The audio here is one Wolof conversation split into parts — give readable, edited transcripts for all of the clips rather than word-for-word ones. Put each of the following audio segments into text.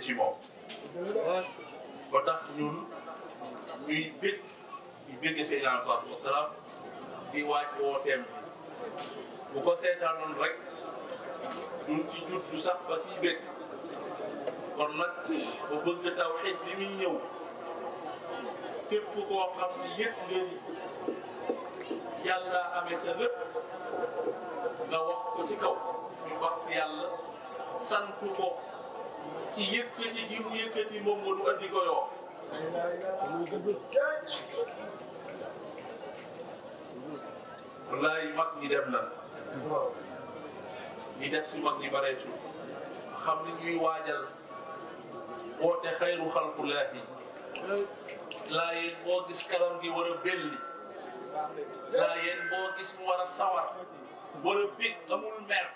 ci moom ba tax ñun ñuy bég di bégge Seydina sallallahu alayhi wa sallam di waaj wooteem bu ko seetaanoon rek duñ ci juddu sax ba ciy bég kon nag ba bëgg tawhiid bi muy ñëw képp koo xam ni yëpp ngeen yàlla amee sa lépp nga wax ko ci kaw ñu wax yàlla sant ko ci yëkkati gi mu yëkkati moom nga du andi ko yoo wallaay mag ñi dem na ñi des ci mag ñi bareetu xam ni ñuy waajal woote xayru xalqulaahi laa yéen boo gis kanam gi war a belli laa yéen boo gis mu war a sawar war a bég amul mer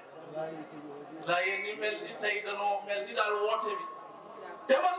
laa yéen ni mel ni tey danoo mel ni daal woote bi demal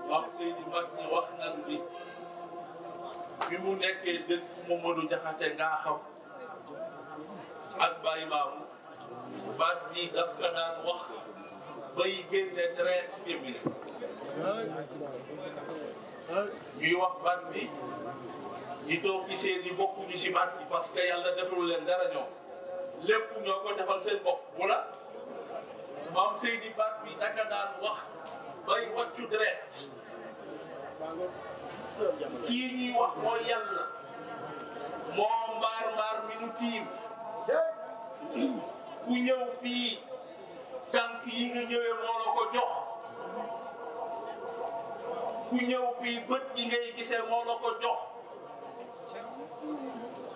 Maam Seydi mag ñi wax nan bi mu nekkee dëkk Mamadou Jaxate ngaa xam ak Baye Maamu baat bi daf ka daan wax bay génne deret ci gémmiñ ñuy wax baat bi ñi toog ci seen yi bokkuñu ci baat bi parce que yàlla deful leen dara ñoom lépp ñoo ko defal seen bopp bu la Maam Seydi baat bi daka daan wax bay wàccu deret kii ñuy wax mooy yàlla moo mbaar mi nu tiim ku ñëw fii tànk yi nga ñëwee moo la ko jox ku ñëw fii bët yi ngay gisee moo la ko jox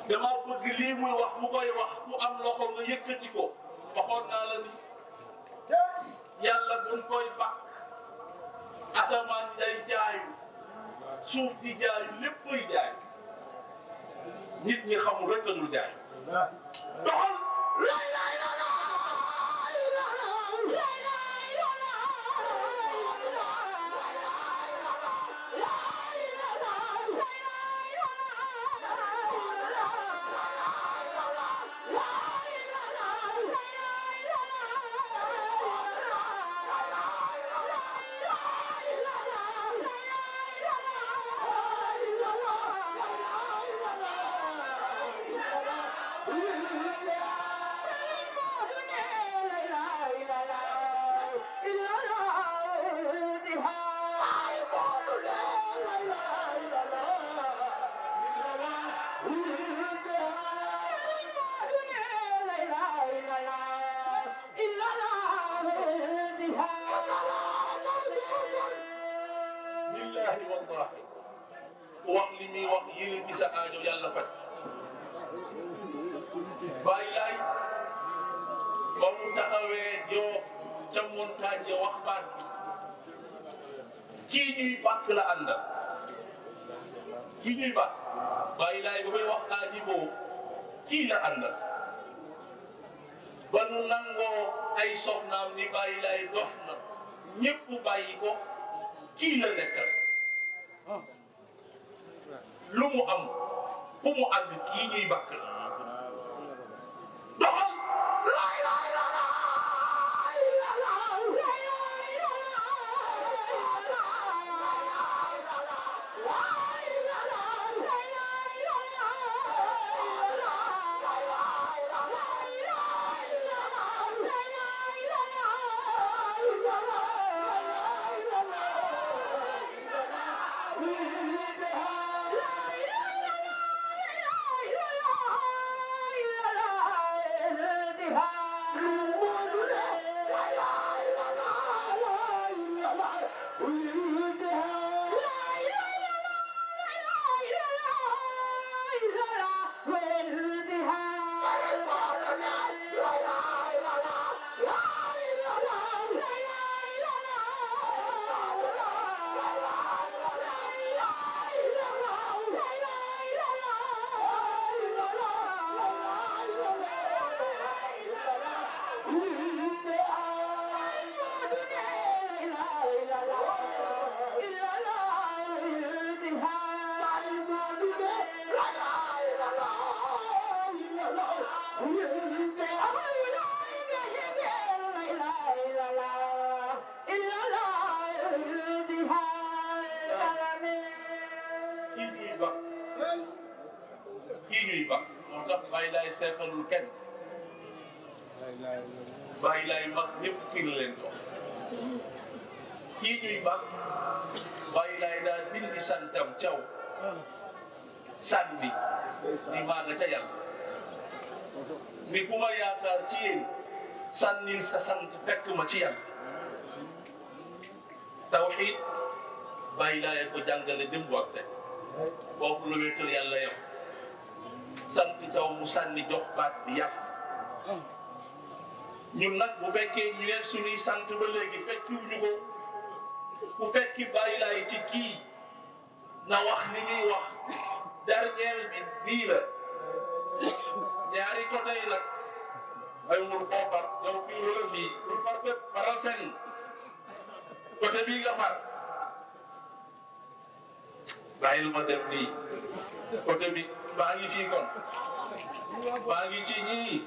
dama bëgg lii muy wax bu koy wax ku am loxo nga yëkkati ko waxoon naa la ni yàlla buñ koy bàkk asamaan day jaayu suuf di jaayu léppay jaay nit ñi xamul rek la dul jaay doxal wallahi wax li muy wax yéene ci sa aajo yàlla faj bàyyi laay ba mu taxawee joo ca montagne wax baat kii ñuy bàkk la àndal kii ñuy bàkk bàyyi laay ba muy wax aaji boobu kii la àndal ba nu nangoo ay soxnaam ni bàyyi laay dof na ñépp bàyyi ko kii la nekkal lu mu am fu mu àgg kii ñuy bàkk la doxal ba kii ñuy ba moo tax bàyyi laay seexalul kenn bàyyi laay mag ñëpp kii la leen jox kii ñuy ba bàyyi laay daa dindi santam caw sànni ni maa nga ca yàlla ni ku ma yaakaar ci yéen sànnil sa sant fekk ma ci yàlla tawxiid bàyyi laay ko jàngale dem botte foofu la wéetal yàlla yow sant caw mu sànni jox baat bi yàlla ñun nag bu fekkee ñu nekk suñuy sant ba léegi fekkiwuñu ko ku fekki bàyyi laay ci kii na wax li ñuy wax dernier bi bii la ñaari côté yi nag ay mur boppar yow fii wala fii pour far fépp faral fenn côté bii nga far bàyyil ma dem nii côté bi baa ngi fii kon baa ngi ci ñii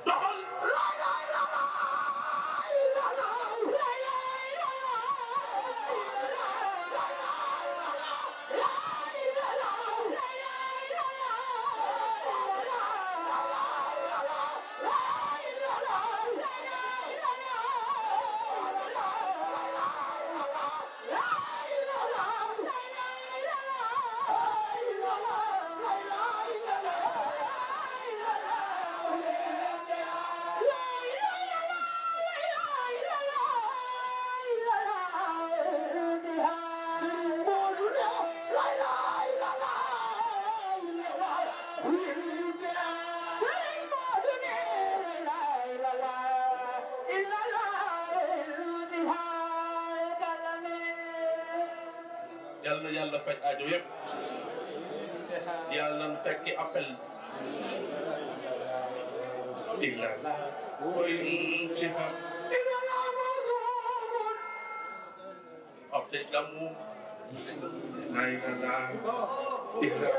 doxal yàlla yàlla faj aajo yëpp yàlla na fekki appel illa koy ci xam après gamu nay na illa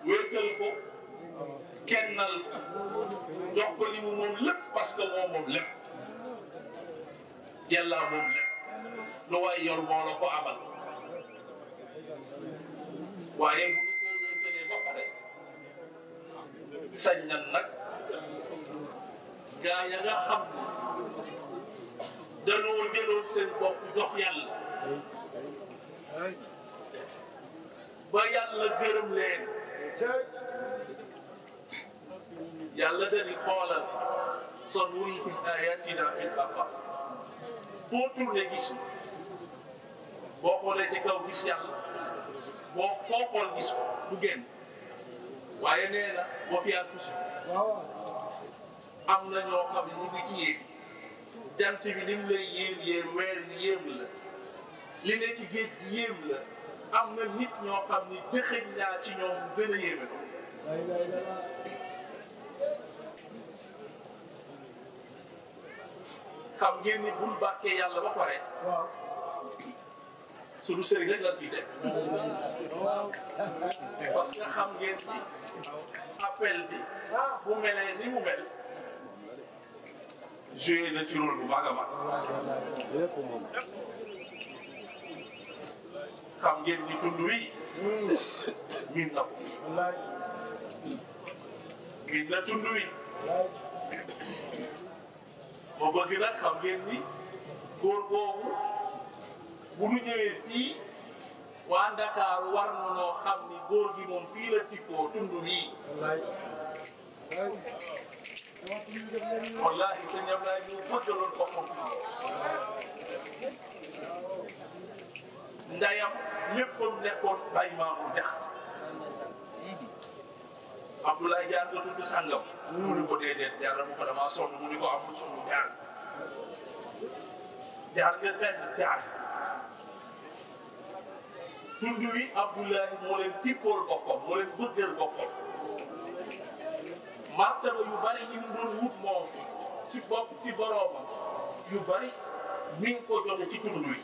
wéetal ko kennal jox ko li mu moom lépp parce que moom moom lépp yàlla moom lépp lu waay yor moo la ko amal waaye bu ñu ko wéetalee ba pare sañ nan nag gaa ya nga xam dañoo jëloon seen bopp jox yàlla ba yàlla gërëm leen yàlla dañuy xoolal sanurihim ayatina fil afaq foo tourné gis boo xoolee ci kaw gis yàlla boo foo xool gis ko du génn waaye nee na boo fi anfusikum am na ñoo xam ne ñu ngi ci yéen jant bi lim lay yéem weer yi yéem la li ne ci géej gi yéem la am na nit ñoo xam ni dëxëñ naa ci ñoom gën a yéeme ko xam ngeen ni buñ bàkkee yàlla ba pare suñu sëriñ rek lan fiy teg parce que xam ngeen ni appel bi bu melee ni mu mel joué na ci rôle bu mag a mag xam ngeen ni tund wi miin na ko miin na tund wi moo bëgg nag xam ngeen ni góor googu bu ñu ñëwee fii waa Dakar war na noo xam ni góor gi moom fii la tippoo tund wi wallaahi sëñ Ablaye ñu bëggaloon boppam ndayam léppam nekkoon Baye Mamour Diakhaté Abdoulaye Diar nga tudd sàngam mu ni ko déedéet jaar na mu ko dama sonn mu ni ko amul sonn jaar jaar nga fenn jaar tund wi Abdoulahi moo leen tippool boppam moo leen bëggal boppam martaba yu bari yi mu doon wut moom ci bopp ci boroomam yu bari mi ngi ko joxe ci tund wi.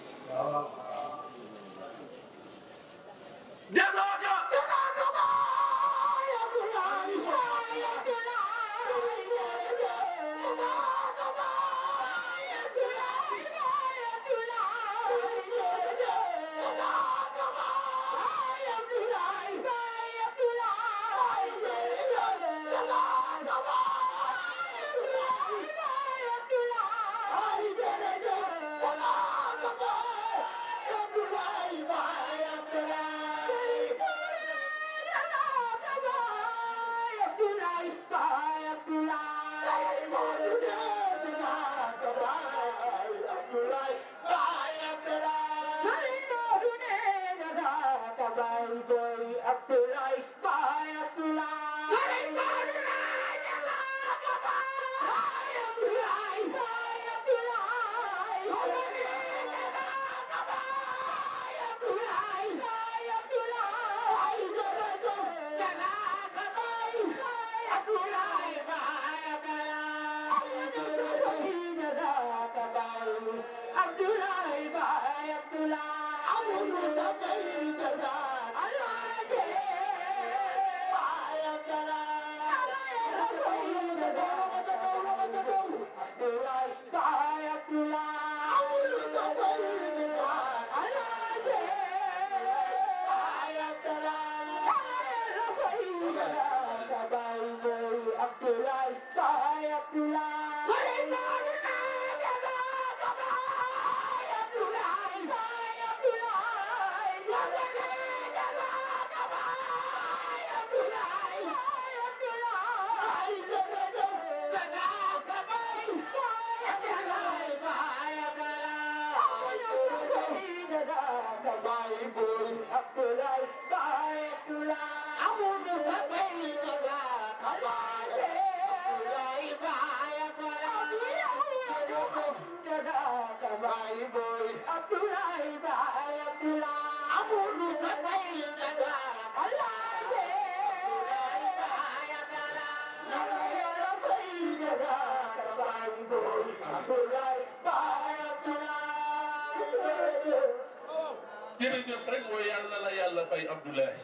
jërëjëf rek mooy yàlla la yàlla fay Abdoulaye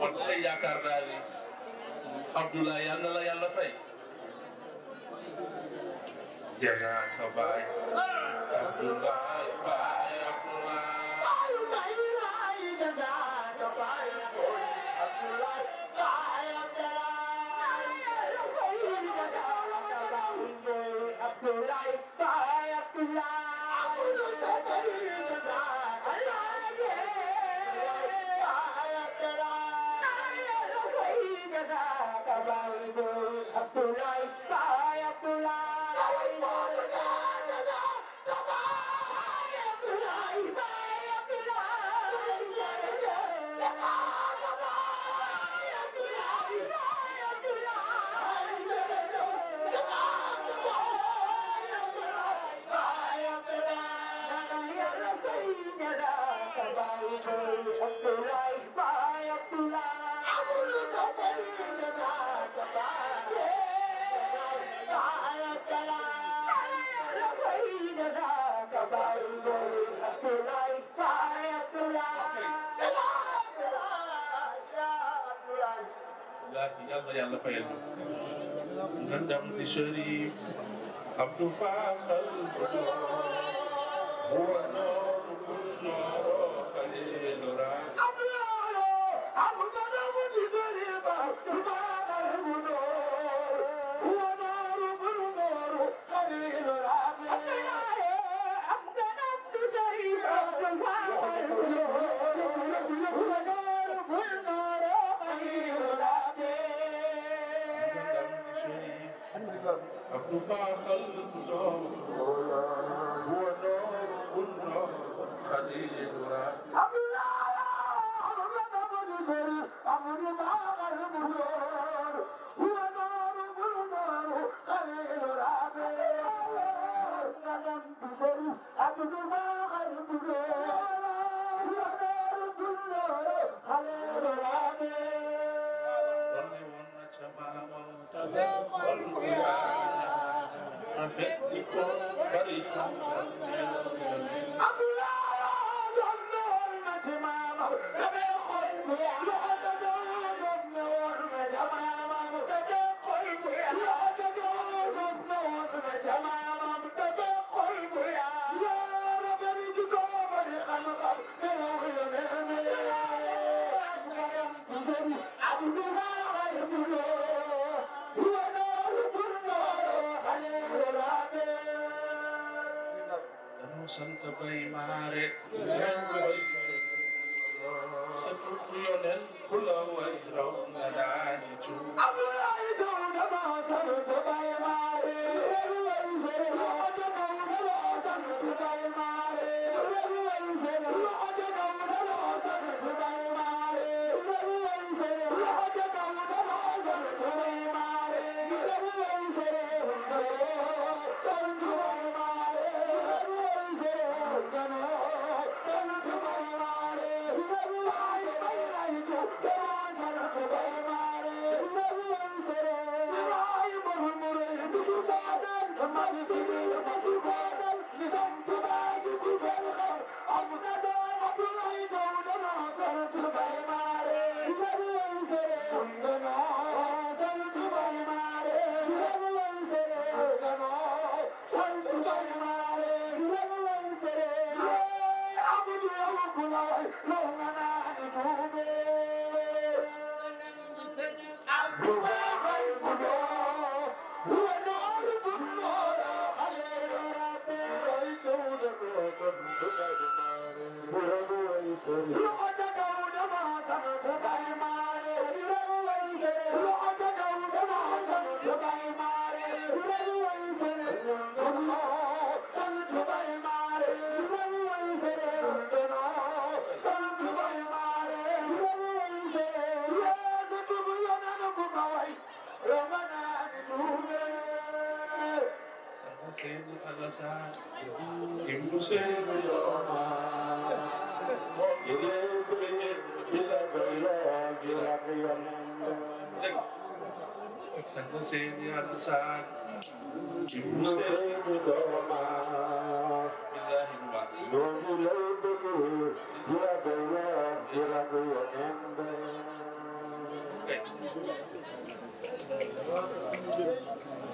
wallahi yaakaar naa ni Abdoulaye yàlla la yàlla fay jazaaka baay Abdoulaye baay Abdoulaye jazaaka baay Abdoulaye baay Abdoulaye baay yàlla fayal na ndam di Chérif Abdou Fakal huwa nooru kun nooro Khalilura Abdou Fakal هو نور النور Khalilura Santa Bay Mare, Sakuyonen, Pulau Wairau, Nadani,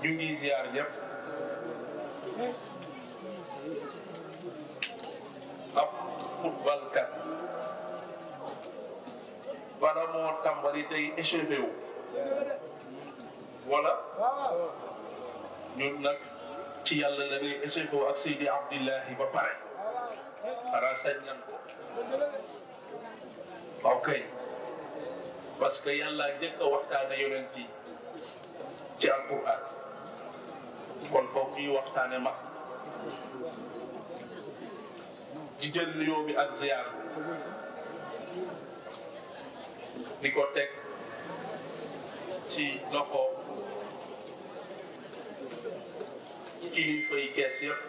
ñu ngi ziar ñëpp ab football kat bala moo tàmbali tey échauffé wu wala ñun nag ci yàlla la ñuy échauffé wu ak Seydi Abdillahi ba pare xanaa sañ nañ ko ok parce que yàlla njëkk a waxtaane yonent yi ci alquran kon foog ñuy waxtaane mag di jël nuyoo bi ak ziar di ko teg ci loxo kilifa yi kees yëpp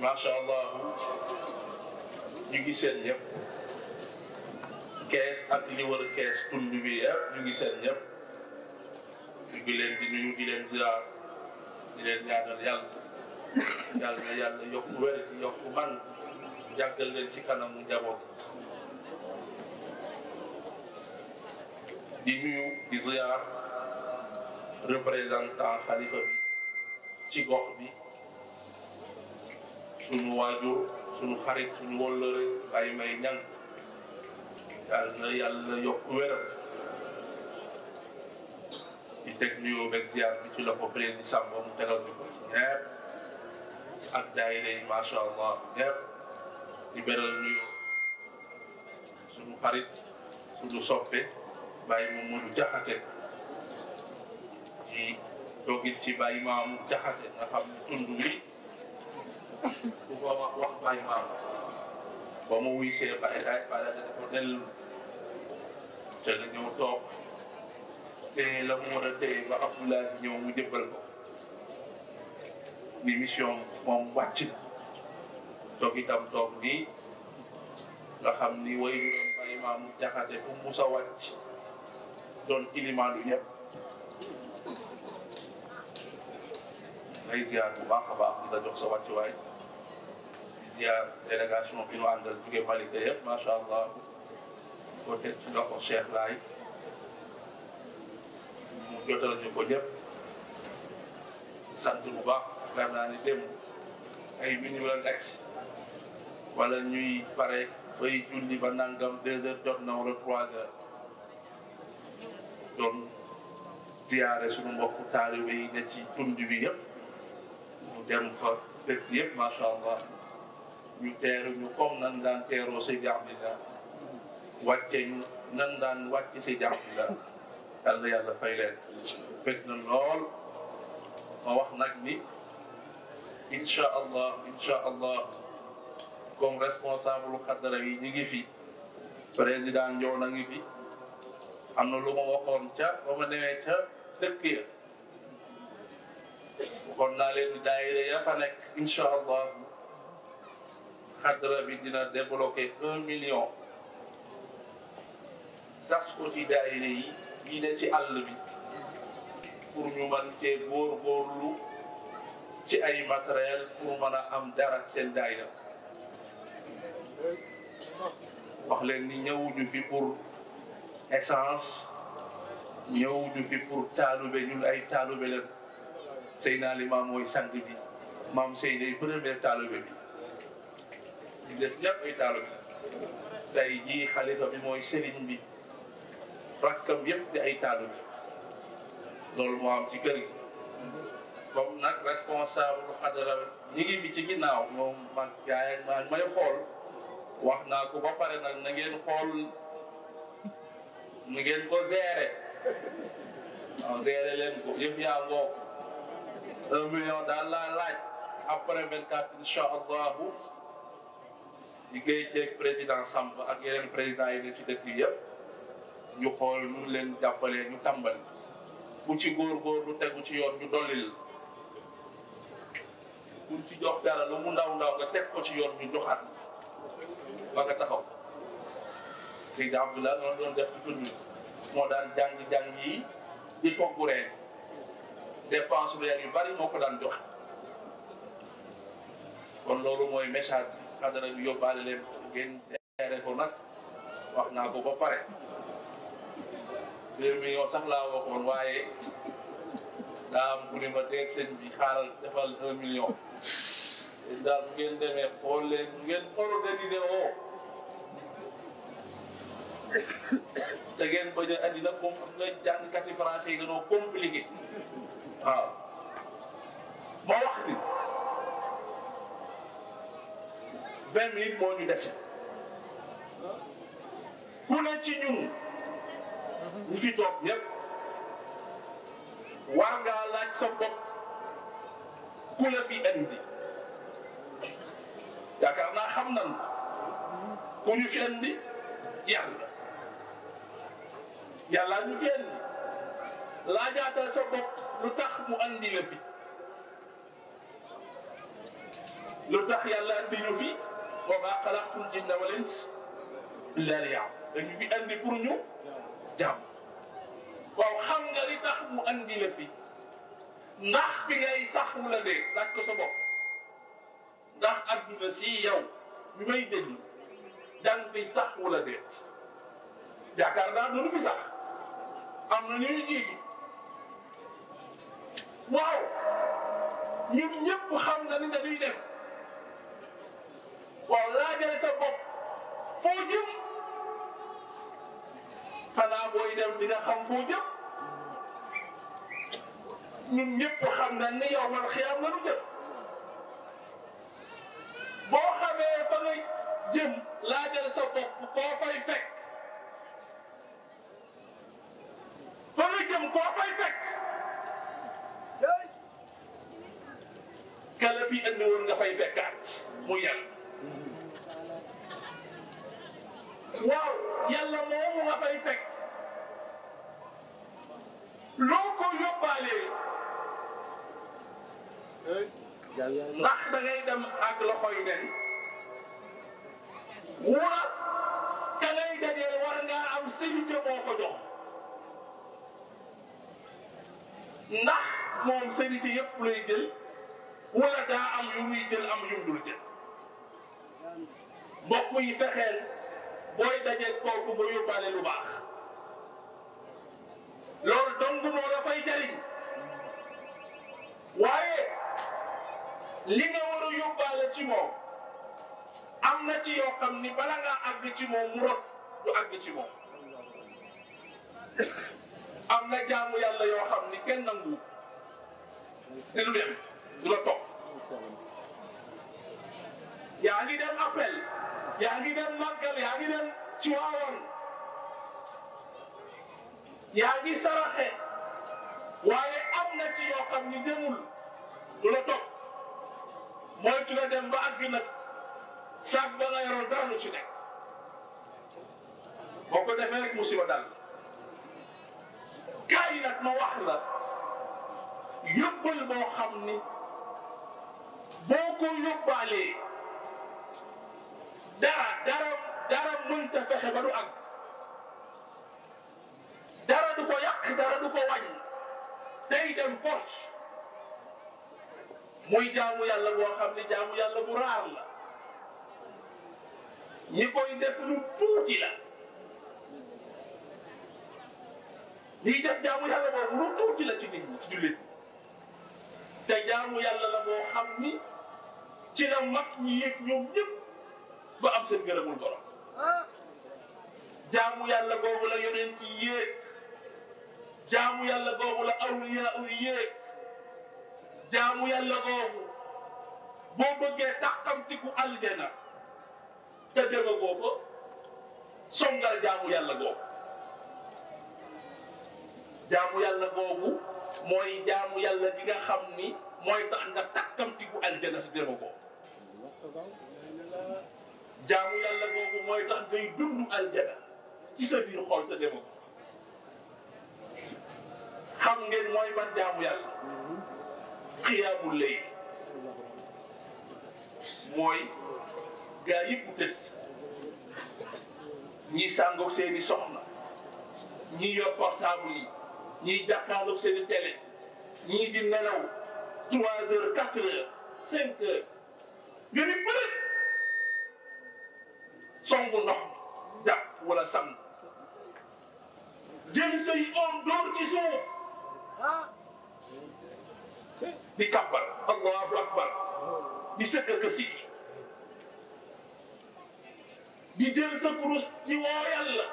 macha allah ñu ngi seen ñëpp kees ak li war a kees tund bi yëpp ñu ngi seen ñëpp ñu ngi leen di nuyu di leen ziar di leen ñaanal yàlla na yàlla yokku wér yokku man jàggal leen ci kanamu njaboot di nuyu di ziar représentant xalifa bi ci gox bi suñu waajur suñu xarit suñu wóllëre ay may ñang yàlla yokku wéram di teg nuyoo beeg ziar bi ci loxo président Samba mu tegal ñu ko ci ñepp ak daayira yi macha allah ñepp di beral nuyoo suñu xarit suñu soppe Baye Mamadou Jaxate di toogit ci Baye Mamadou Jaxate nga xam ne tund wi ku ko wax Baye Mamadou ba mu wuy see Baye daay Baye dafa ko dellu te la ñëw toog te la mu war a téye ba Abdoulaye ñëw mu jëbbal ko ni mission moom wàcc na toog itam toog nii nga xam ni way doon Baye Mamadou Jaxate fu musa wàcc doon ilimaanu ñëpp lay ziar bu baax a baax di la jox sa wàccuwaay di ziar délégation bi ñu àndal jóge Malika yëpp macha allah ko teg ci loxo Cheikh Laay mu jotal ñu ko ñëpp sant bu baax xam naa ni démb ay minutes la nekk si wala ñuy pare bay julli ba nangam 2 heures jot na wala 3 heures doon ziare suñu mbokku taalibe yi ne ci tund bi yëpp ñu dem fa dëkk yëpp macha allah ñu teeru ñu comme nan daan teeroo Seydi Abdillah wàcce ñu nan daan wàcce Seydi Abdillah yàlla yàlla fay leen bëgg na lool ma wax nag ni incha allah comme responsable xadara yi ñu ngi fi président Ndiol na ngi fi am na lu ma waxoon ca ba ma demee ca dëkk ya waxoon naa leen daayira ya fa nekk incha allah xadara bi dina débloqué 1 million tas ko ci daayira yi ne ci àll bi pour ñu mën cee góorgóorlu ci ay matériel pour mën a am dara seen daayira wax leen ni ñëwuñu fi pour essence ñëwuñu fi pour taalube ñun ay taalube leen Seydina Limaamu mooy sang bi maam Seydi day premier taalube bi ñu des ñëpp ay taalube tey jii xalifa bi mooy sëriñ bi rakkam yëpp di ay taalube loolu moo am ci kër gi comme nag responsable xadara ñi ngi bi ci ginnaaw moom mag gaay maa may xool wax naa ko ba pare nag na ngeen xool na ngeen ko gérer waaw gérer leen ko yëf yaa ngoo 1 million daal laa laaj après 24 incha allahu liggéey ceeg président Samb ak yeneen président yi ne ci dëkk yi yëpp ñu xool ñu leen jàppalee ñu tàmbali ku ci góorgóorlu tegu ci yoon ñu dollil ku ci jox dara lu mu ndaw nga teg ko ci yoon ñu joxaat ba nga taxaw Seydi Abdullah noonu doon def ci tund moo daan jàng yi di togg reen dépense weer yu bari moo ko daan joxe kon loolu mooy message bi xadara bi yóbbaale leen ngeen seere ko nag wax naa ko ba pare 2 millions sax laa waxoon waaye daa am ku ne ma dégg sëñ bi xaaral defal 1 million daal bu ngeen demee xool leen ngeen organiser woo te ngeen bañ a andi nag moom am nga jàngkati français yi dañoo compliqué waaw ma wax ni 20 minutes moo ñu dese ku ne ci ñun ñu fi toog ñëpp war ngaa laaj sa bopp ku la fi indi yaakaar naa xam nan ku ñu fi indi yàlla ñu fi indi laajaatal sa bopp lu tax mu andi la fi lu tax yàlla andi ñu fi wa maa xalaqtul jinna wal insa illa liya'budun dañu fi andi pour ñu jàmm waaw xam nga li tax mu andi la fi ndax bi ngay sax wala dee laaj ko sa bopp ndax adduna si yow mi may déglu dang fi sax wala déet yaakaar naa du fi sax am na ñu jiitu waaw ñun ñëpp xam nga ni dañuy dem waaw laajal sa bopp foo jëm xanaa booy dem di nga xam foo jëm ñun ñëpp xam na ni yow man xiyam la nu jëm boo xamee fa nga jëm laajal sa bopp koo fay fekk fa nga jëm koo fay fekk kala fi andi woon nga fay fekkaat mu yàlla waaw yàlla moomu nga fay fekk loo ko yóbbaalee ndax da ngay dem ak loxoy nen wala ka ngay dajeel war ngaa am sëriñ moo ko jox ndax moom sëriñ yëpp lay jël wala daa am yu muy jël am yu dul jël mbokk yi fexeel booy dajeeg kooku nga yóbbaale lu baax loolu dong moo la fay jariñ waaye li nga war a yóbbaale ci moom am na ci yoo xam ni bala ngaa àgg ci moom mu rot du àgg ci moom am na jaamu yàlla yoo xam ni kenn nangu te du dem du la topp yaa ngi dem appel yaa ngi dem màggal yaa ngi dem ci waawoon yaa ngi saraxe waaye am na ci yoo xam ni demul du la topp moytu la dem ba àgg nag saag ba nga yoroon dara lu ci nekk boo ko defee rek musiba dal kaay nag ma wax la yóbbal boo xam ni boo ko yóbbaalee dara mënta fexe ba du àgg dara du ko yàq dara du ko wàññi day dem force muy jaamu yàlla boo xam ne jaamu yàlla bu raar la ñi koy def lu tuuti la ñiy def jaamu yàlla boobu lu tuuti la ci nit ñi ci jullit te jaamu yàlla la boo xam ni ci la mag ñi yëg ñoom ñëpp ba am seen gërëmul borom jaamu yàlla googu la yonent yi yéeg jaamu yàlla googu la awliya yi yéeg jaamu yàlla googu boo bëggee tàqamtiku aljana te demagoo fa songal jaamu yàlla googu jaamu yàlla googu mooy jaamu yàlla di nga xam ni mooy tax nga tàqamtiku aljana te demagoo jaamu yàlla googu mooy tax ngay dund aljana ci sa biir xol te demagoo xam ngeen mooy ban jaamu yàlla xiyaamul layl mooy gaa yëpp tëdd ñii sàngoog seeni soxna ñii yor portable yi ñii jàkkaarloog seeni télé ñii di nelaw 3 heures 4 heures 5 heures nga ni bëri songu ndox jàpp wala sang jël say oom door ci suuf di kabbar allahu akbar di sëgg ka si di jël sa kurus di woo yàlla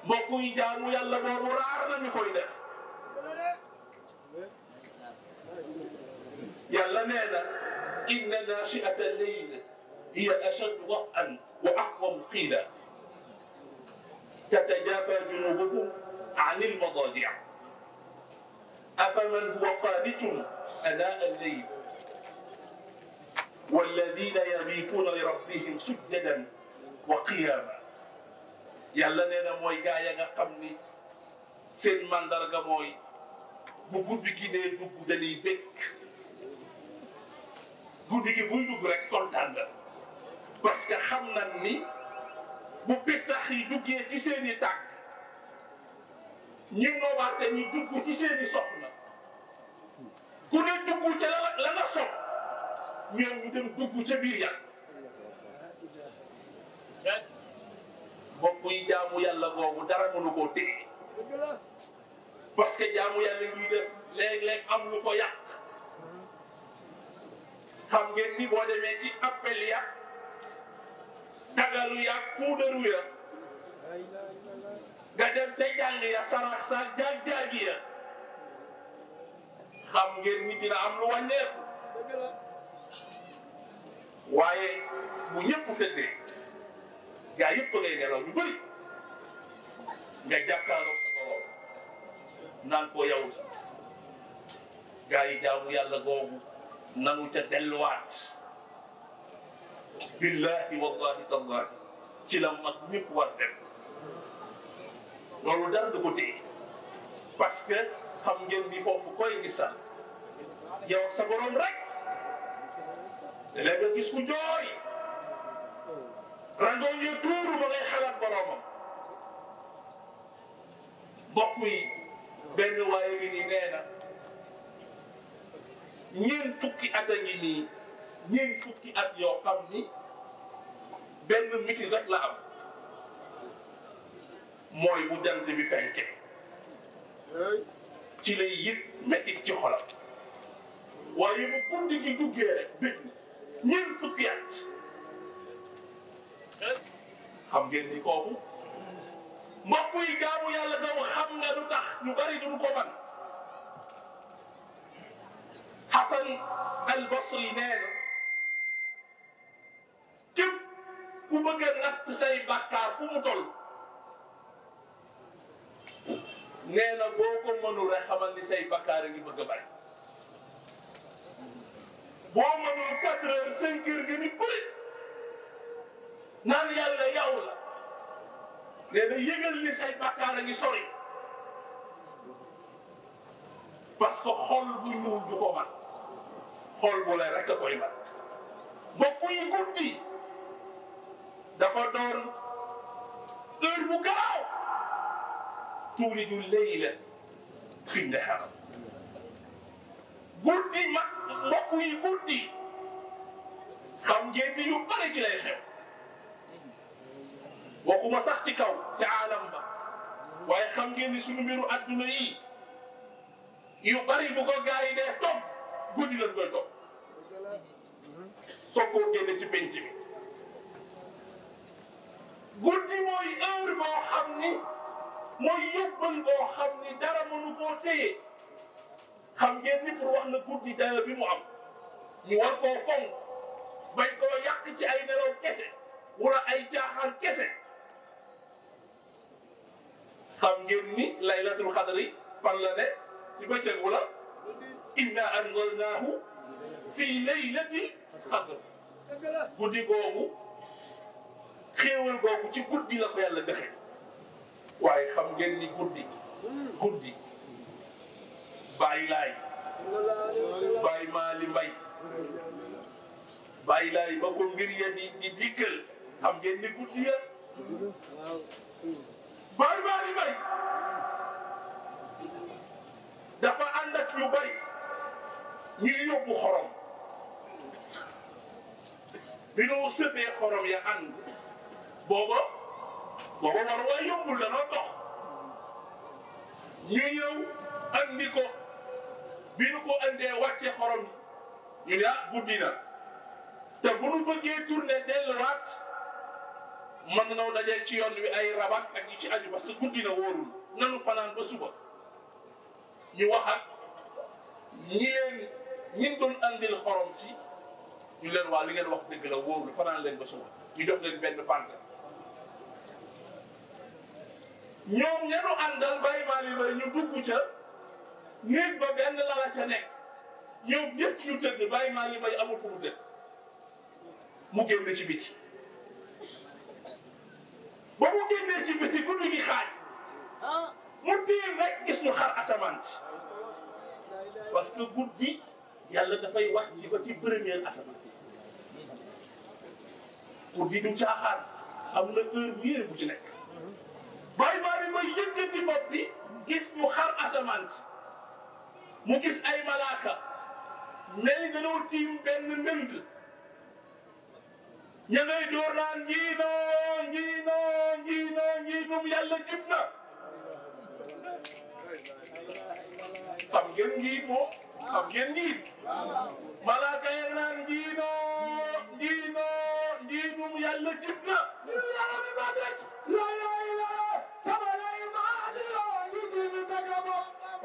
mbokk yi jaamu yàlla boobu raar na ñu koy def yàlla nee na inna naashi'ata al-layl hiya ashaddu wat'an wa aqwamu qiila tatajaafaa junuubuhum 'ani al-madaaji' afaman huwa qaanitun aanaa'a al-layl والذين يبيتون لربهم سجدا وقياما yàlla nee na mooy gaa ya nga xam ni seen mandarga mooy bu guddi gi dee dugg dañuy békk guddi gi buy dugg rek kontaan la parce que xam nañ ni bu pittax yi duggee ci seen i tàkk ñi noobaate ñi dugg ci seen i soxna ku ne dugg ca la nga sox ñoom ñu dem dugg ca biir yàlla mbokk yi jaamu yàlla googu dara mënu koo téye parce que jaamu yàlla ñuy def léeg-léeg am lu ko yàq xam ngeen ni boo demee ci appel ya tagalu ya puudaru ya nga dem ca jàng ya sarax sa jaag-jaagi ya xam ngeen ni dina am lu wàññeeku waaye bu ñëpp tëddee gaa yëpp ngay nelaw ñu bëri nga jàkkaarloo sa borom naan ko yow gaa yi jaamu yàlla googu nanu ca delluwaat billahi wallahi tallahi ci la mag ñëpp war dem loolu dara du ko téye parce que xam ngeen ni foofu koy gisal yow sa borom rek léegi nga gis ku jooy rango ñu tuuru ba ngay xalaat boromam mbokk yi benn waaye bi ni nee na ñeent fukki at a ngi nii ñeent fukki at yoo xam ni benn mitin rek la am mooy bu jant bi fenkee ci lay yëg métti ci xolam waaye bu guddi gi duggee rek bëgg ñeent fukki at xam ngeen ni kooku mbokk yi gaamu yàlla daw xam nga lu tax ñu bari duñu ko man Hasan al-Basri nee na képp ku bëgg a natt say bàkkaar fu mu toll nee na boo ko mënul rek xamal ni say bàkkaar a ngi bëgg a bari boo mënul 4 heures 5 heures nga ni bëri naan yàlla yow la nee na yëgal ni say bàkkaar a ngi sori parce que xol bu ñuul du ko man xol bu lay rek a koy man mbokk yi guddi dafa doon heure bu gaaw tuuliju layla fi nahar guddi mag mbokk yi guddi xam ngeen ni yu bari ci lay xew waxuma sax ci kaw ci aalam ba waaye xam ngeen ni suñu mbiru adduna yi yu bari bu ko gars yi dee toog guddi lañ koy toog soog koo génne ci penc bi guddi mooy heure boo xam ni mooy yóbbal boo xam ni dara mënu koo téye xam ngeen ni pour wax la guddi dayo bi mu am ñu war koo fonk bañ koo yàq ci ay nelaw kese wala ay caaxaan kese xam ngeen ni laylatul xadri fan la ne ci bëccëg wala inna anzalnaahu fii laylati xadr guddi googu xéewal googu ci guddi la ko yàlla dexe waaye xam ngeen ni guddi bàyyi laay bàyyi maali mbay bàyyi laay ba ko mbir ya di dikkal xam ngeen ni guddi ya bàyyi maali mbay dafa ànd ak ñu bari ñuy yóbbu xorom bi ñu sëfee xorom ya ànd booba war waay yombul danoo dox ñu ñëw andi ko bi ñu ko andee wàcce xorom ñu ne ah guddi na te bu ñu bëggee tourné delluwaat mën nañoo dajee ci yoon wi ay rabat ak ñi ci aju parce que guddi na wóorul nanu fanaan ba suba ñu wax ak ñi doon andil xorom si ñu leen wax li ngeen wax dëgg la wóorul fanaan leen ba suba ñu jox leen benn bànq ñoom ñenu àndal bàyyi maali bay ñu dugg ca néeg ba benn lala ca nekk ñoom ñëpp ñu tëdd bàyyi maali bay amul fu mu tëdd mu génn ci biti ba mu génnee ci biti guddi gi xaaj mu tiim rek gis ñu xar asamaan si parce que guddi yàlla dafay wàcc ba ci première asamaan guddi du caaxaan am na heure bu yéene bu ci nekk bàyyi maa bi may yëkkati bopp bi gis mu xar asamaan si mu gis ay malaaka mel ni dañoo tiim benn ndënd ña ngay door naan njiinum yàlla jib na xam ngeen njiit moom xam ngeen njiit malaaka ya naan njiinum yàlla jib na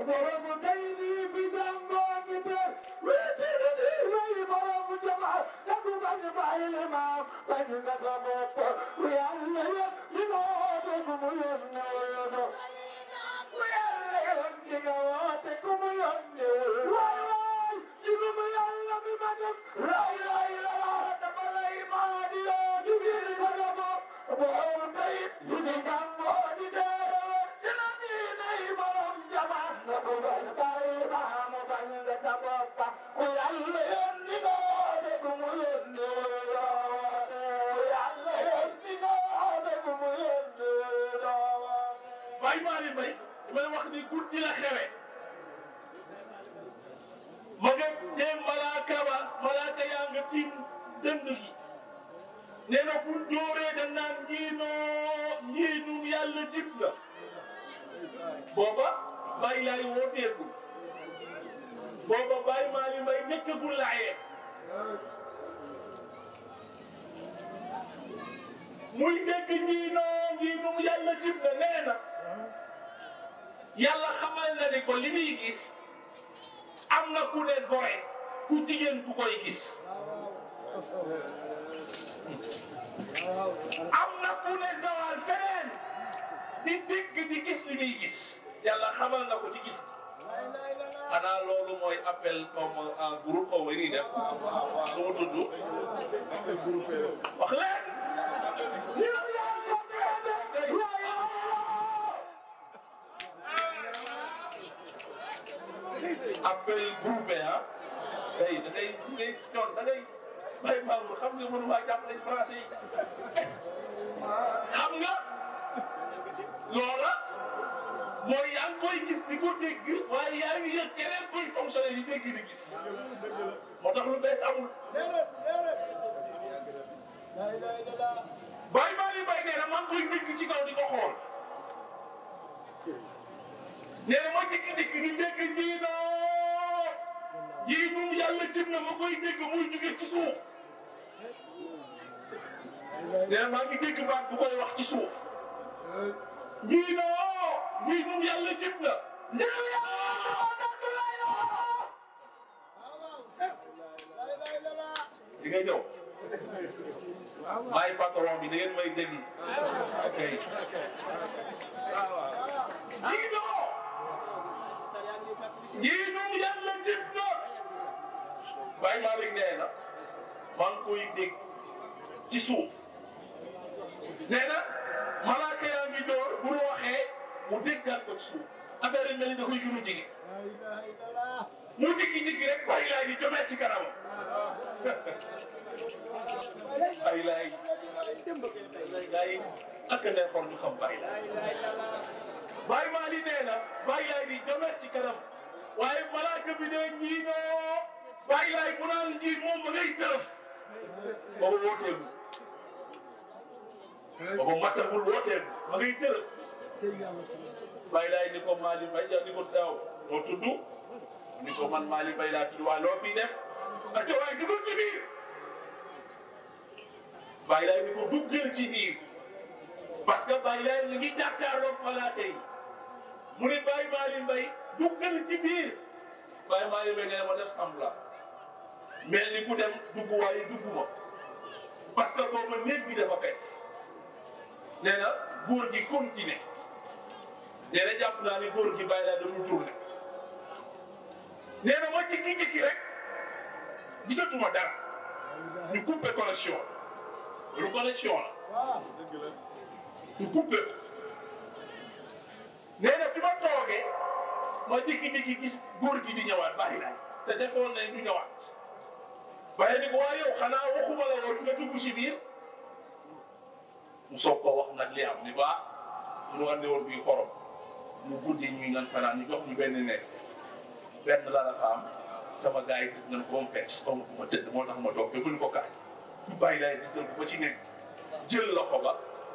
borom tey nii fi jàngoo mi te wéetiri di lay borom jama dagu bañ bàyyi li maam bañ nga sa bopp yàlla yëpp li nga woote ku mu yónni wul yàlla yëpp li nga woote ku mu yónni wul waay ci lu mu yàlla bi ma def lay la dafa lay maa di yoo ci biir sa bopp borom tey li fi jàngoo di dee dina nay borom jama dagu bañ bàyyi maam bañ nga sa bopp ku yàlla yónni nga woote ku mu yónni wul yàlla yónni nga woote ku mu yónni wul Baye Malick Mbaye damay wax ni guddi la xewe ma nga dem malaaka yaa nga tiim dënd gi nee na bu dooree da naan ñii ñun yàlla jib na booba Baye Laay wooteegul booba Baye Mali Mbaye nekkagul laayee muy dégg ñii ñun yàlla jib na nee na yàlla xamal na ni ko li muy gis am na ku ne gore ku jigéen ku koy gis am na ku ne zawal feneen di dégg di gis li muy gis yàlla xamal na ko ci gis xanaa loolu mooy appel comme en groupe comme ni def lu mu tudd wax leen appel groupé ah tey da ngay doon da ngay bay Maodo xam nga mënuma jàppale français yi xam nga loola mooy yaa ngi koy gis di ko dégg waaye yaa ngi yëg keneen kuy fonctionner yi dégg di gis moo tax lu bees amul. Baye Mali Mbaye nee na maa ngi koy dégg ci kaw di ko xool nee na ma jékki-jékki di dégg ñii moom yàlla jëm na ma koy dégg muy jóge ci suuf nee na maa ngi dégg baat bu koy wax ci suuf ñii moom yàlla jëm na njëriñ di nga ñëw maay patron bi da ngeen may déglu ok ñii moom yàlla jëm na Baye Malick nee na maa ngi koy dégg ci suuf nee na malaaka yaa ngi door bu ñu waxee mu déggaat ko ci suuf affaire yi mel ni da koy gën a jege mu jigi-jigi rek Baye Laay di jomee ci kanamam Baye Laay ak neexoon ñu xam Baye Laay Baye Malick nee na Baye Laay di jomee ci kanam waaye malaaka bi ne ñii Baye Laay bu naan ji moom ma ngay tërëf boobu wooteegu boobu matagul wooteegu ma ngay tërëf Baye Laay ni ko Mali Mbaye ni ko daaw loo tudd ni ko man Mali Mbaye laa tudd waa loo fi def ak waaye dugal ci biir Baye Laay ni ko duggal ci biir parce que Baye Laay mi ngi jàkkaarloog malaaka yi mu ne Baye Mali Mbaye duggal ci biir Baye Mali Mbaye nee na ma def semblant mel ni ku dem dugg waaye dugguma parce que boobu néeg bi dafa fees nee na góor gi continué nee na jàpp naa ni góor gi Baye Laay dañu tourné nee na ma jékki-jékki rek gisatuma dara ñu coupé connexion lu connexion la ñu coupé ko nee na fi ma toogee ma jékki-jékki gis góor gi di ñëwaat Baye Laay te defoon nañ du ñëwaat waaye ni ko waa yow xanaa waxuma la woon nga dugg si biir mu soog ko wax nag li am ni ba mu andi woon bii xorom mu guddi ñuy ngan fanaan ñu jox ñu benn nekk benn la la fa am sama gars yi gis nañ ko ba mu fees comme ma tëdd moo tax ma toog te buñ ko kaay Baye Laay di jël ko ci nekk jël loxo ba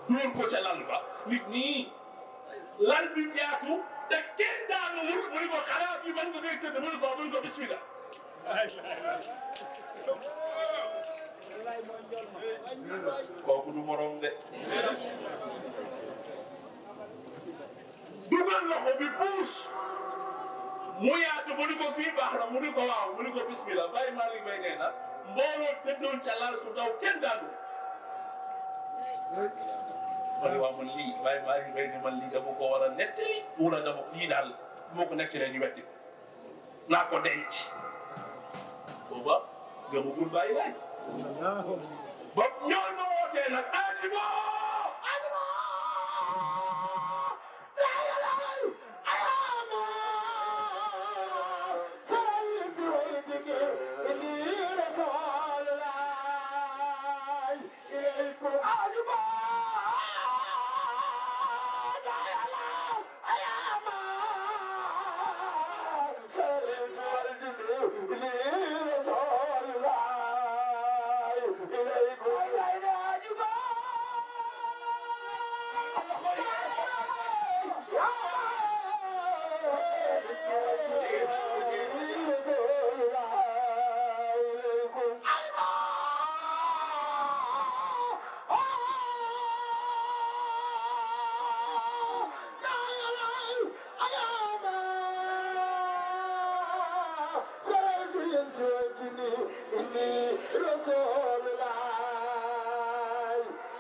dóor ko ca lal ba nit ñi lal bi ñaatu te kenn daanuwul mu ni ko xanaa fii man nga koy tëdd mu ni ko bismillah kooku du morom de dugal loxo bi puus mu yaatu mu ni ko fii baax na mu ni ko waaw mu ni ko bismillah Baye Malick Mbaye nee na mbooloo tëddoon ca lal su daw kenn daanu ma ne waaw man lii Baye Malick Mbaye ni man lii dama ko war a nettali wala dama lii daal moo ko nettalee ñu wetti naa ko denc booba gëmugul Baye Laay ba ñoo ma wootee nag Adimo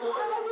Bye.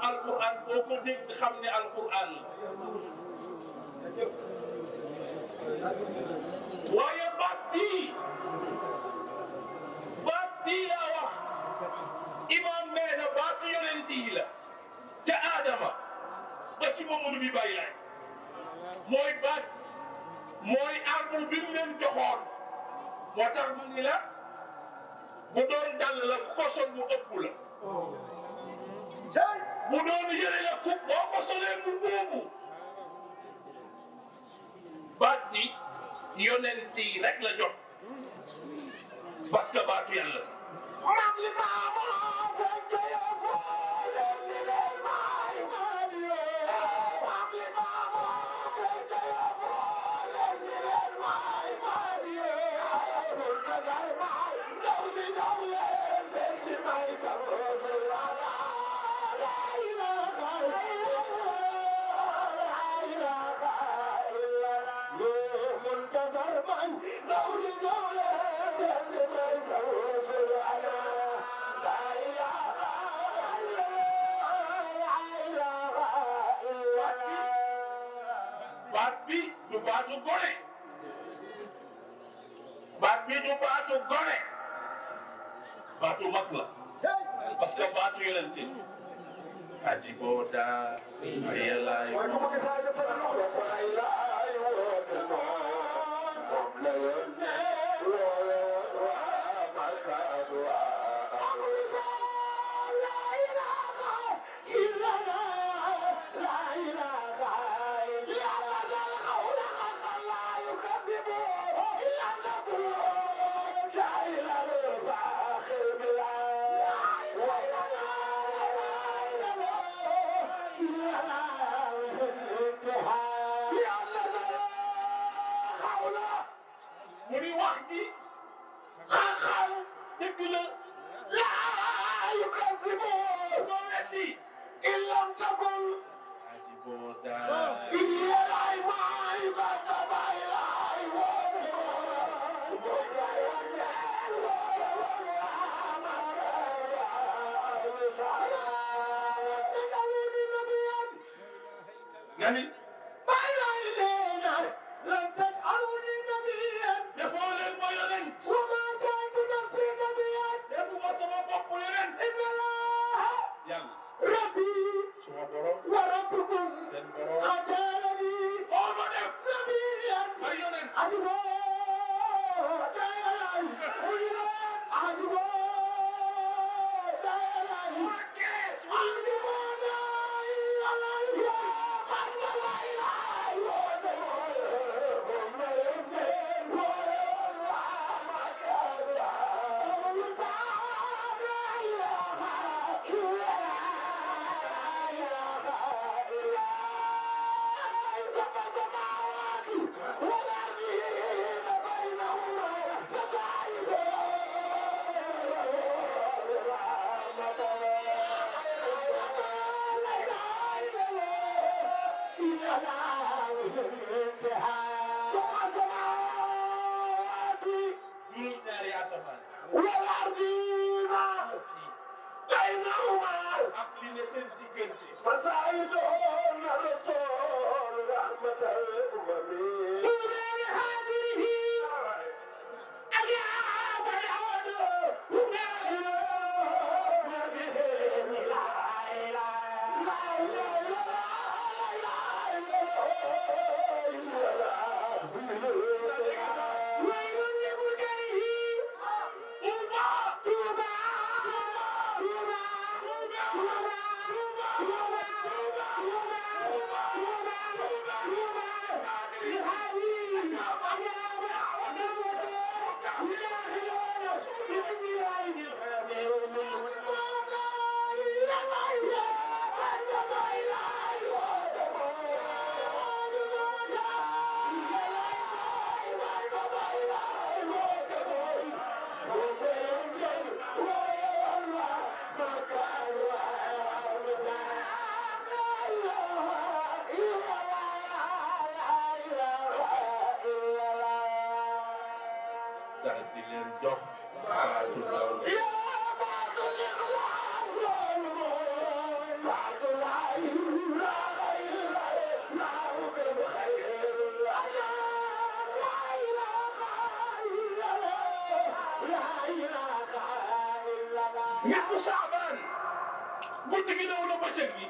alquran boo ko dégg xam ne alquran la waaye baat bii yaa wax imam nee na baatu yonent yi la ca Adama ba ci Mamadou bi bàyyi laay mooy baat mooy arme bi mu leen joxoon moo tax mu ni la bu doon dàll la ku ko sol mu ëpp la bu doon yëre la ku boo ko solee mu boobu baat bi yonent yi rek la jot parce que baatu yàlla baat bi du baatu gone baat bi du baatu gone baatu mag la parce que baatu yonent aji booda ayalaay muni wax ji xaaxaal dëgg la laa yukazibu doo wetti illam takun aji booda yelay maay batabay lay woone ngani jox nisfu Saabaan guddi gi daw na bëccëg gi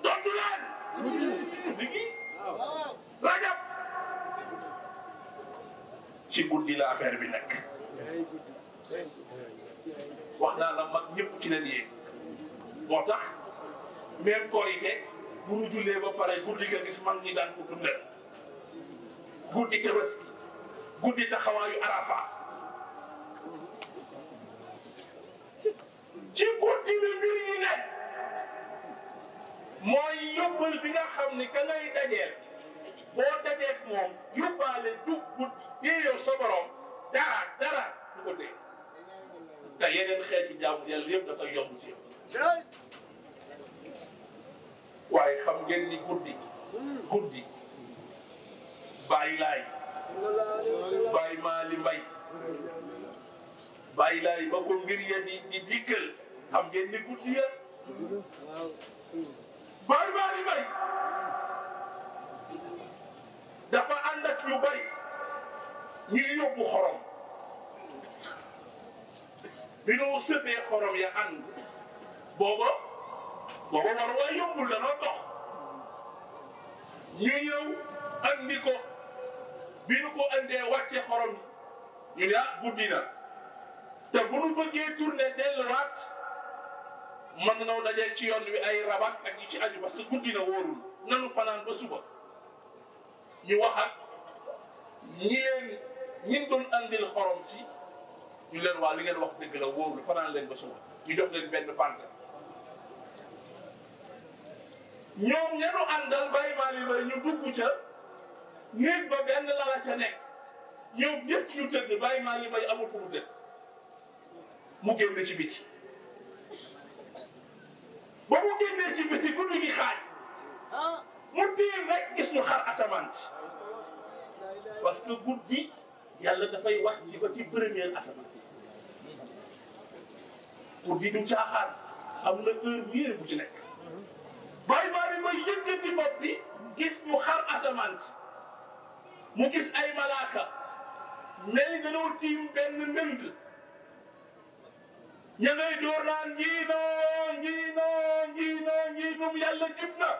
tontu leen guddi gi Rajab ci guddi la affaire bi nekk wax naa la mag ñëpp ci leen yéeg moo tax même korite bu ñu jullee ba pare guddi nga gis mag ñi daan ko dundal guddi Tabaski guddi taxawaayu Arafa ci guddi la mbir yi ne mooy yóbbal bi nga xam ni ka ngay dajeel boo dajeek moom yóbbaale dug guddi déeyoo sa borom dara du ko téye te yeneen xeeti jaamu yàlla yëpp dafay yomb ci yow waaye xam ngeen ni guddi bàyyi laay bàyyi maali mbay bàyyi laay ba ko mbir ya di dikkal xam ngeen ni guddi ya bàyyi maali mbay dafa ànd ak ñu bari ñuy yóbbu xorom bi ñu sëfee xorom ya ànd booba war waa yombul danoo dox ñu ñëw andi ko bi ñu ko andee wàcce xorom ñu ne ah guddi na te bu ñu bëggee tourné delluwaat mën nañoo dajee ci yoon wi ay rabat ak ñi ci aju parce que guddi na wóorul nanu fanaan ba suba ñu wax ak ñi doon andil xorom si ñu leen waa li ngeen wax dëgg la wóorul fanaan leen ba suba ñu jox leen benn bànq ñoom ñenu àndal bàyyi maali bay ñu dugg ca néeg ba benn lala ca nekk ñoom ñëpp ñu tëdd bàyyi maali bay amul fu mu tëdd mu génn ci biti ba mu génnee ci biti guddi gi xaaj mu tiir rek gis ñu xar asamaan si parce que guddi yàlla dafay wàcc ba ci première asamaan guddi du caaxaan am na heure bu yéene bu ci nekk bàyyi maa bi may yëkkati bopp bi gis mu xar asamaan si mu gis ay malaaka mel ni dañoo tiim benn ndënd ña ngay door naan njiinum yàlla jib na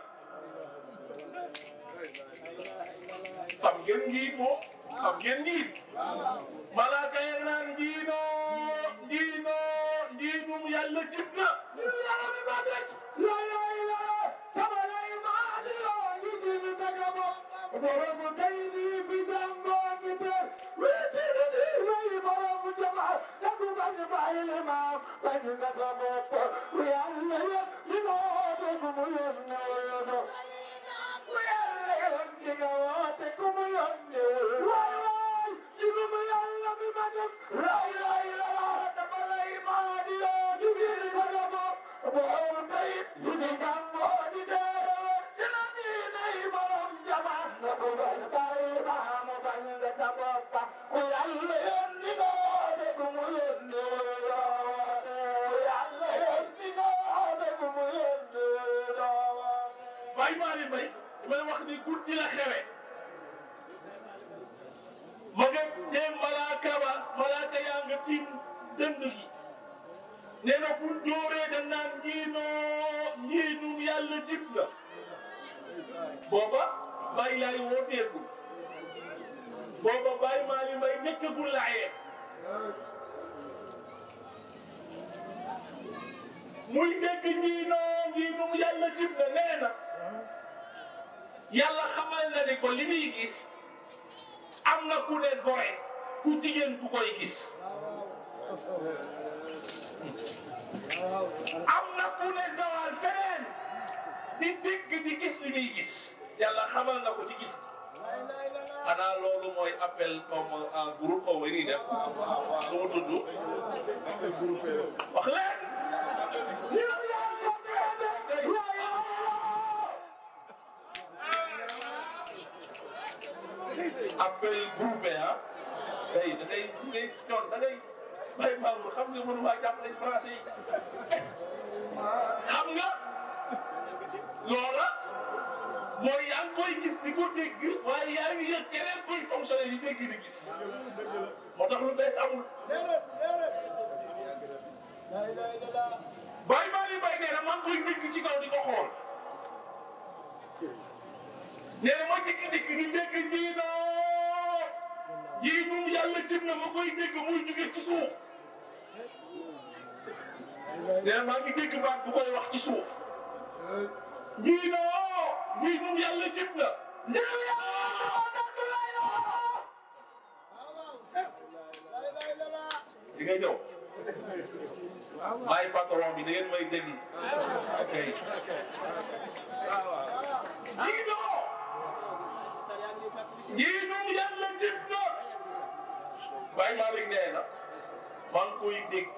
xam ngeen njiit moom xam ngeen njiit malaaka ya naan njiinum yàlla jib na borom tey nii fi jàngoo mi te wéetirni way borom jama dagu bañ bàyyi li maam bañ nga sa bopp yàlla yëpp li nga woote ku mu yónni wul yàlla yëpp li nga woote ku mu yónni wul waay ci lu mu yàlla bi ma def lay la dama lay maa di yoo ci biir sa bopp borom tey li fi jàngoo di dee Baye Malick Mbaye damay wax ni guddi la xewe ma nga dem malaaka yaa nga tiim dënd gi nee na bu dooree da naan ñiinum yàlla jib la booba Baye laay wooteegul booba Baye Malick Mbaye nekkagul laayee muy dégg ñiinum yàlla jib la nee na yàlla xamal na ni ko li muy gis am na ku ne gore ku jigéen ku koy gis am na ku ne zawal feneen di dégg di gis li muy gis yàlla xamal na ko ci gis xanaa loolu mooy appel comme en groupe xaw ma nii def lu mu tudd wax leen appel groupé ah tey da ngay doon da ngay bay Maodo xam nga mënu maa jàpp nañ français yi xam nga loola mooy yaa ngi koy gis di ko dégg waaye yaa ngi yëg keneen koy fonctionné di dégg di gis moo tax lu bees amul. Baye Malick Mbaye nee na maa ngi koy dégg ci kaw di ko xool nee na ma jékki-jékki di dégg ñii moom yàlla jëm na ma koy dégg muy jóge ci suuf nee na maa ngi dégg baat bu koy wax ci suuf ñii moom yàlla jëm na njëriñ di nga ñëw maay patron bi da ngeen may déglu ok ñii moom yàlla jëm na Baye Malick nee na maa ngi koy dégg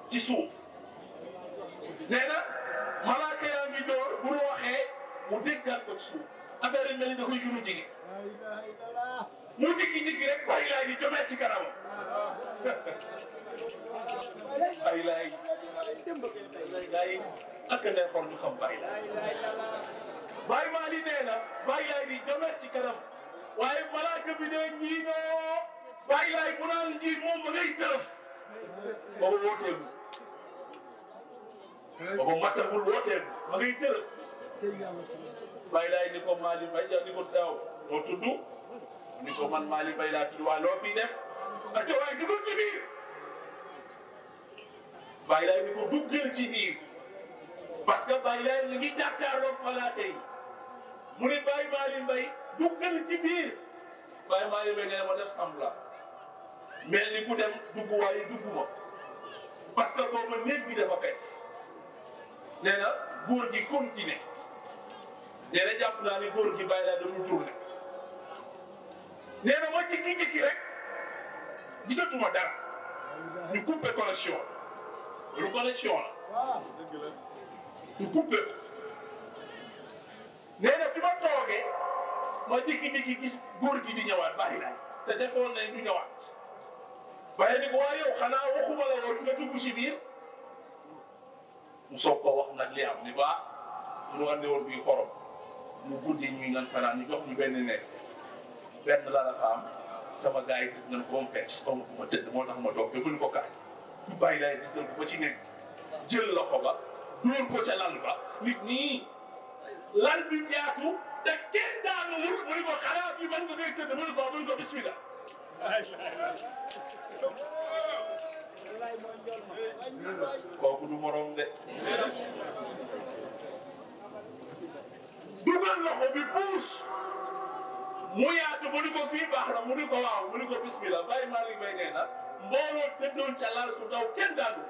ci suuf nee na malaaka yaa ngi door bu ñu waxee mu déggaat ko ci suuf affaire yi mel ni da koy gën a jege mu jigi-jigi rek Baye laay di jomee ci kanamam Baye laay ak neexoon ñu xam Baye laay Baye Malick nee na Baye laay di jomee ci kanam waaye malaaka bi ne ñii noo Baye laay bu naan ji moom ma ngay tërëf boobu wooteegu boobu matagul wooteegu ma ngay tërëf Baye laay ni ko Malick Mbaye ni ko daaw noo tudd ni ko man Malick Mbaye laa tudd waa loo fi def acca waaye dugal ci biir Baye laay ni ko duggal ci biir parce que Baye laay li ngi jàkkaarloog malaaka yi mu ne Baye Malick Mbaye duggal ci biir Baye Malick Mbaye nee na ma def semblant mel ni ku dem dugg waaye dugguma parce que boobu néeg bi dafa fees nee na góor gi continué nee na jàpp naa ni góor gi Baye laay dañu tourné nee na ma jékki-jékki rek gisatuma dara ñu coupé connexion lu connexion la ñu coupé ko nee na fi ma toogee ma jékki-jékki gis góor gi di ñëwaat Baye laay te defoon nañ du ñëwaat waaye ni ko waa yow xanaa waxuma la woon nga dugg si biir mu soog ko wax nag li am ni ba mu andi woon bii xorom mu guddi ñuy ngan fanaan ñu jox ñu benn nekk benn la la fa am sama gars yi gis nañ ko ba mu fees comme ma tëdd moo tax ma toog te buñ ko kaay Baye laay di jël ko ci nekk jël loxo ba dóor ko ca lal ba nit ñi lal bi ñaatu te kenn daanuwul mu ni ko xanaa fii man nga koy tëdd mu ni ko bismillah kooku du morom de dugal loxo bi puus mu yaatu mu ni ko fii baax na mu ni ko waaw mu ni ko bismillah Baye Malick Mbaye nee na mbooloo tëddoon ca lal su daw kenn daanu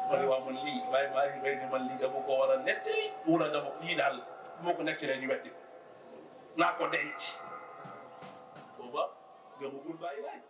ma ne waaw man lii Baye Malick Mbaye ni man lii dama ko war a nettali wala dama lii daal moo ko nettalee ñu wetti naa ko denc booba gëmugul Baye laay